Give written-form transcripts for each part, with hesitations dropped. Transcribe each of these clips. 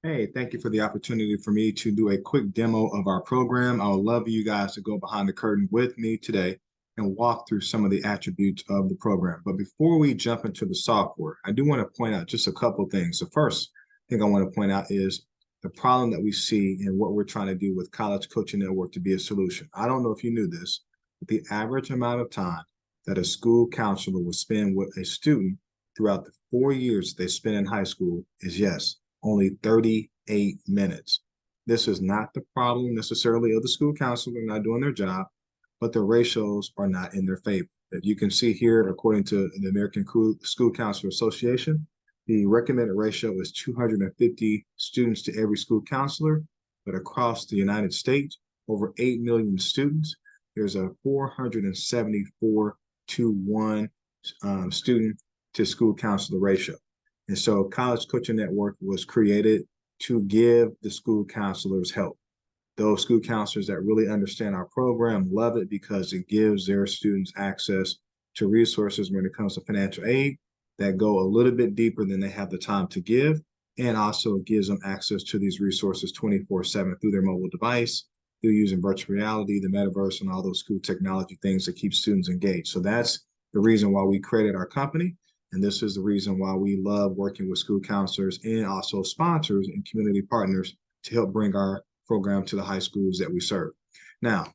Hey, thank you for the opportunity for me to do a quick demo of our program. I would love you guys to go behind the curtain with me today and walk through some of the attributes of the program. But before we jump into the software, I do want to point out just a couple things. The first thing I want to point out is the problem that we see and what we're trying to do with College Coaching Network to be a solution. I don't know if you knew this, but the average amount of time that a school counselor will spend with a student throughout the 4 years they spend in high school is, yes, only 38 minutes. This is not the problem necessarily of the school counselor not doing their job, but the ratios are not in their favor. If you can see here, according to the American School Counselor Association, the recommended ratio is 250 students to every school counselor, but across the United States, over 8 million students, there's a 474 to 1 student to school counselor ratio. And so College Coaching Network was created to give the school counselors help. Those school counselors that really understand our program love it because it gives their students access to resources when it comes to financial aid that go a little bit deeper than they have the time to give. And also it gives them access to these resources 24/7 through their mobile device, through using virtual reality, the metaverse, and all those cool technology things that keep students engaged. So that's the reason why we created our company. And this is the reason why we love working with school counselors and also sponsors and community partners to help bring our program to the high schools that we serve. Now,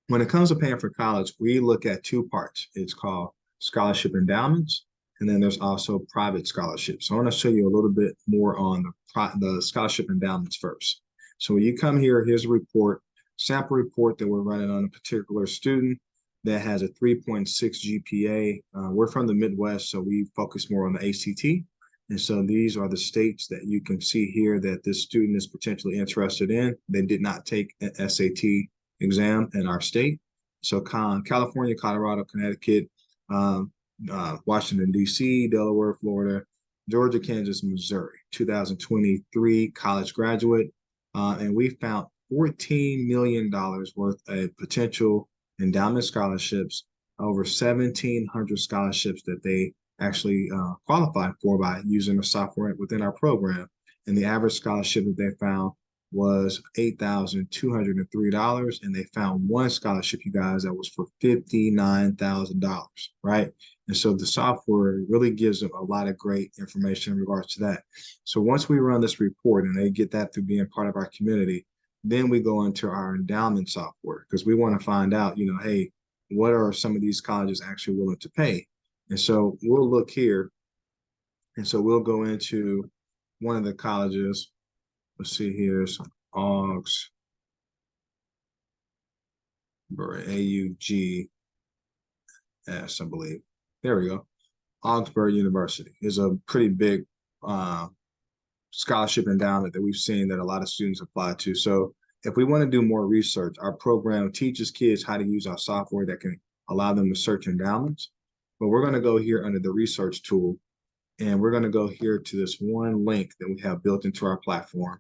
when it comes to paying for college, we look at two parts. It's called scholarship endowments, and then there's also private scholarships. So I want to show you a little bit more on the scholarship endowments first. So when you come here, here's a report, sample report that we're running on a particular student that has a 3.6 GPA. We're from the Midwest, so we focus more on the ACT. And so these are the states that you can see here that this student is potentially interested in. They did not take an SAT exam in our state. So California, Colorado, Connecticut, Washington, D.C., Delaware, Florida, Georgia, Kansas, Missouri, 2023 college graduate. And we found $14 million worth of potential endowment scholarships, over 1,700 scholarships that they actually qualify for by using the software within our program. And the average scholarship that they found was $8,203. And they found one scholarship, you guys, that was for $59,000, right? And so the software really gives them a lot of great information in regards to that. So once we run this report and they get that through being part of our community, then we go into our endowment software because we want to find out, hey, what are some of these colleges actually willing to pay? And so we'll look here. And so we'll go into one of the colleges. Let's see, here's Augsburg, AUGS, I believe. There we go. Augsburg University is a pretty big scholarship endowment that we've seen that a lot of students apply to. So if we want to do more research, our program teaches kids how to use our software that can allow them to search endowments. But we're going to go here under the research tool, and we're going to go here to this one link that we have built into our platform.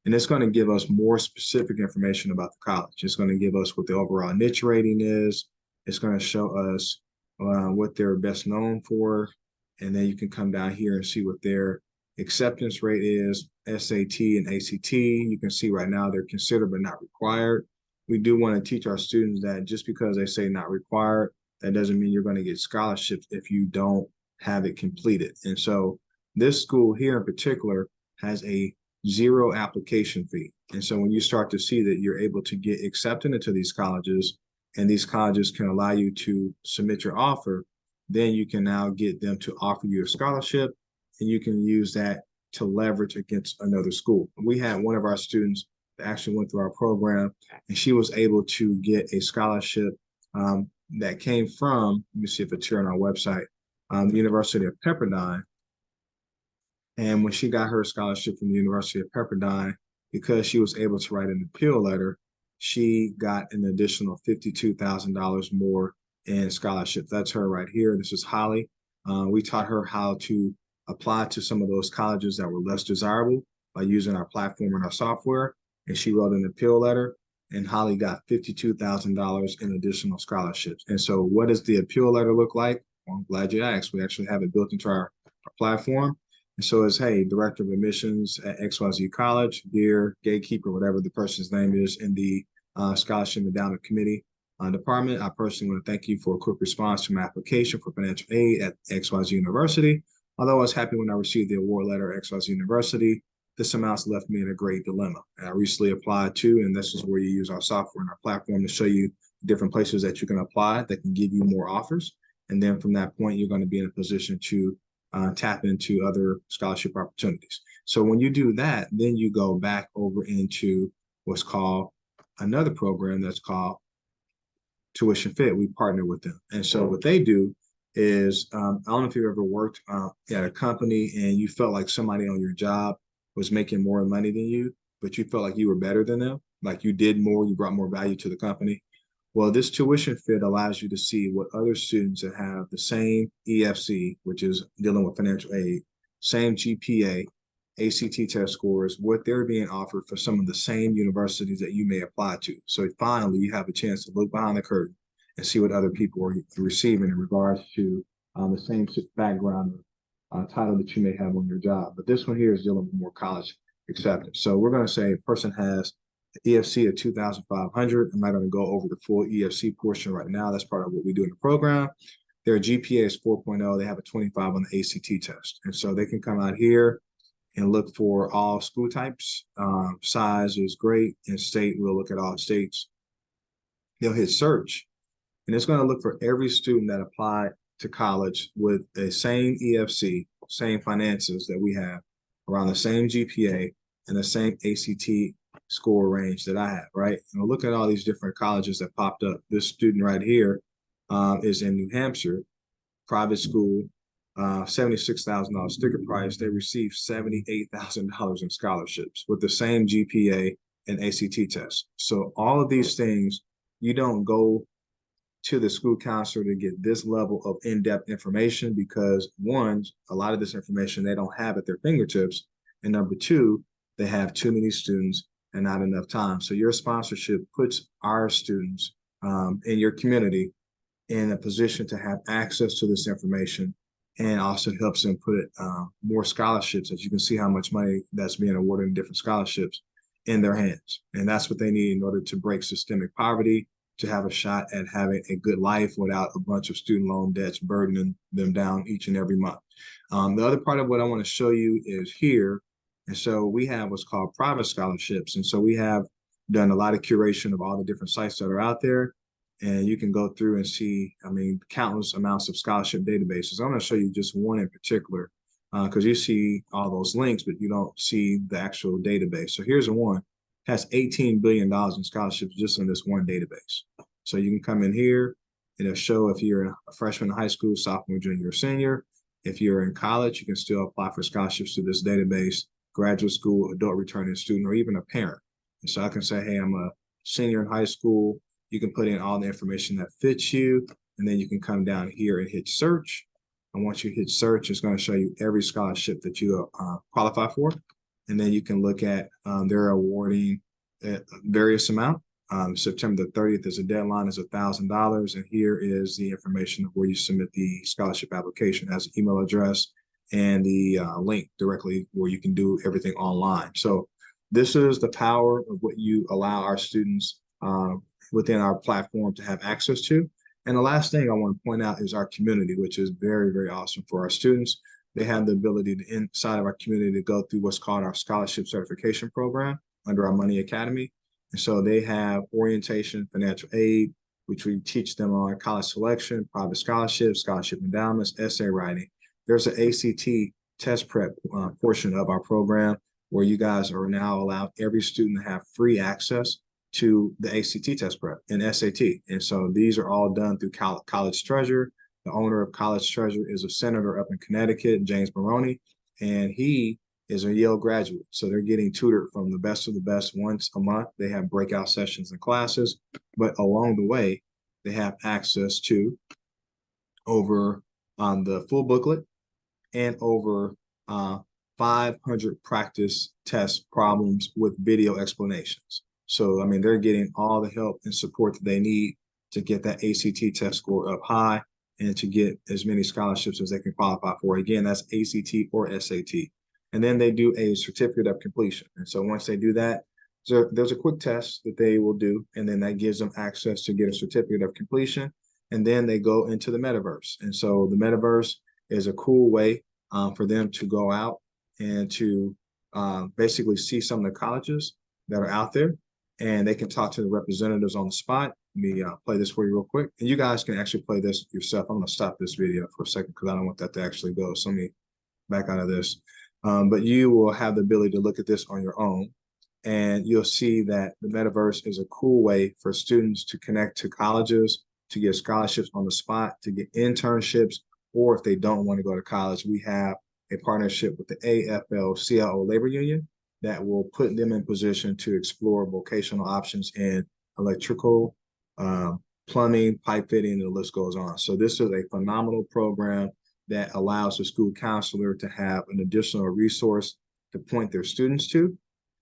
And it's going to give us more specific information about the college. It's going to give us what the overall niche rating is. It's going to show us what they're best known for. And then you can come down here and see what their acceptance rate is, SAT and ACT. You can see right now they're considered but not required. We do want to teach our students that just because they say not required, that doesn't mean you're going to get scholarships if you don't have it completed. And so this school here in particular has a zero application fee. And so when you start to see that you're able to get accepted into these colleges and these colleges can allow you to submit your offer, then you can now get them to offer you a scholarship and you can use that to leverage against another school. We had one of our students that actually went through our program and she was able to get a scholarship that came from, let me see if it's here on our website, the University of Pepperdine. And when she got her scholarship from the University of Pepperdine, because she was able to write an appeal letter, she got an additional $52,000 more in scholarships. That's her right here. This is Holly. We taught her how to apply to some of those colleges that were less desirable by using our platform and our software. And she wrote an appeal letter, and Holly got $52,000 in additional scholarships. And so what does the appeal letter look like? Well, I'm glad you asked. We actually have it built into our platform. And so it's, hey, Director of Admissions at XYZ College, dear gatekeeper, whatever the person's name is in the Scholarship Endowment Committee department. I personally want to thank you for a quick response to my application for financial aid at XYZ University. Although I was happy when I received the award letter at XYZ University, this amount's left me in a great dilemma. And I recently applied to, and this is where you use our software and our platform to show you different places that you can apply that can give you more offers. And then from that point, you're going to be in a position to tap into other scholarship opportunities. So when you do that, then you go back over into what's called another program that's called Tuition Fit. We partner with them. And so what they do is, I don't know if you've ever worked at a company and you felt like somebody on your job was making more money than you, but you felt like you were better than them, like you did more, you brought more value to the company. Well, this Tuition Fit allows you to see what other students that have the same EFC, which is dealing with financial aid, same GPA, ACT test scores, what they're being offered for some of the same universities that you may apply to. So finally, you have a chance to look behind the curtain and see what other people are receiving in regards to the same background or title that you may have on your job. But this one here is dealing with more college acceptance. So we're going to say a person has EFC of 2,500. I'm not going to go over the full EFC portion right now. That's part of what we do in the program. Their GPA is 4.0. They have a 25 on the ACT test. And so they can come out here and look for all school types. Size is great. In state, we'll look at all states. They'll hit search, and it's going to look for every student that applied to college with the same EFC, same finances that we have, around the same GPA and the same ACT score range that I have, right? And we'll look at all these different colleges that popped up. This student right here is in New Hampshire, private school, $76,000 sticker price. They received $78,000 in scholarships with the same GPA and ACT test. So all of these things, you don't go to the school counselor to get this level of in-depth information because one, a lot of this information they don't have at their fingertips. And number two, they have too many students and not enough time. So your sponsorship puts our students in your community in a position to have access to this information and also helps them put more scholarships, as you can see how much money that's being awarded in different scholarships, in their hands. And that's what they need in order to break systemic poverty, to have a shot at having a good life without a bunch of student loan debts burdening them down each and every month. The other part of what I want to show you is here. And so we have what's called private scholarships. And so we have done a lot of curation of all the different sites that are out there. And you can go through and see, I mean, countless amounts of scholarship databases. I'm going to show you just one in particular because you see all those links, but you don't see the actual database. So here's one. Has $18 billion in scholarships just in this one database. So you can come in here and it'll show if you're a freshman in high school, sophomore, junior, or senior. If you're in college, you can still apply for scholarships to this database, graduate school, adult returning student, or even a parent. And so I can say, hey, I'm a senior in high school. You can put in all the information that fits you, and then you can come down here and hit search. And once you hit search, it's going to show you every scholarship that you qualify for. And then you can look at they're awarding a various amount. September the 30th is a deadline, is $1,000. And here is the information of where you submit the scholarship application, as an email address and the link directly where you can do everything online. So this is the power of what you allow our students within our platform to have access to. And the last thing I want to point out is our community, which is very, very awesome for our students. They have the ability to, inside of our community, to go through what's called our scholarship certification program under our Money Academy. And so they have orientation, financial aid, which we teach them on college selection, private scholarships, scholarship endowments, essay writing. There's an ACT test prep portion of our program where you guys are now allowed every student to have free access to the ACT test prep and SAT. And so these are all done through College Treasure. The owner of College Treasure is a senator up in Connecticut, James Maroney, and he is a Yale graduate. So they're getting tutored from the best of the best once a month. They have breakout sessions and classes, but along the way, they have access to over the full booklet and over 500 practice test problems with video explanations. So, I mean, they're getting all the help and support that they need to get that ACT test score up high and to get as many scholarships as they can qualify for. Again, that's ACT or SAT. and then they do a certificate of completion. And so once they do that, there's a quick test that they will do, and then that gives them access to get a certificate of completion. And then they go into the metaverse. And so the metaverse is a cool way for them to go out and to basically see some of the colleges that are out there, and they can talk to the representatives on the spot. Let me play this for you real quick. And you guys can actually play this yourself. I'm going to stop this video for a second because I don't want that to actually go. So let me back out of this. But you will have the ability to look at this on your own, and you'll see that the metaverse is a cool way for students to connect to colleges, to get scholarships on the spot, to get internships, or if they don't want to go to college, we have a partnership with the AFL-CIO Labor Union that will put them in position to explore vocational options in electrical, plumbing, pipe fitting, and the list goes on. So this is a phenomenal program that allows the school counselor to have an additional resource to point their students to.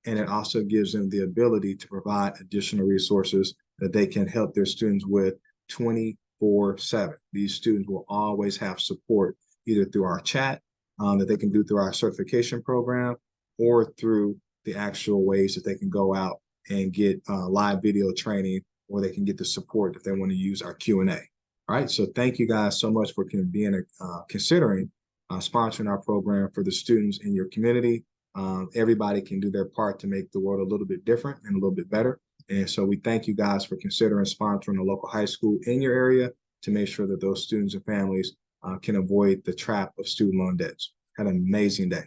And it also gives them the ability to provide additional resources that they can help their students with 24/7. These students will always have support either through our chat that they can do through our certification program, or through the actual ways that they can go out and get live video training, or they can get the support if they want to use our Q&A. All right, so thank you guys so much for considering sponsoring our program for the students in your community. Everybody can do their part to make the world a little bit different and a little bit better. And so we thank you guys for considering sponsoring a local high school in your area to make sure that those students and families can avoid the trap of student loan debts. Have an amazing day.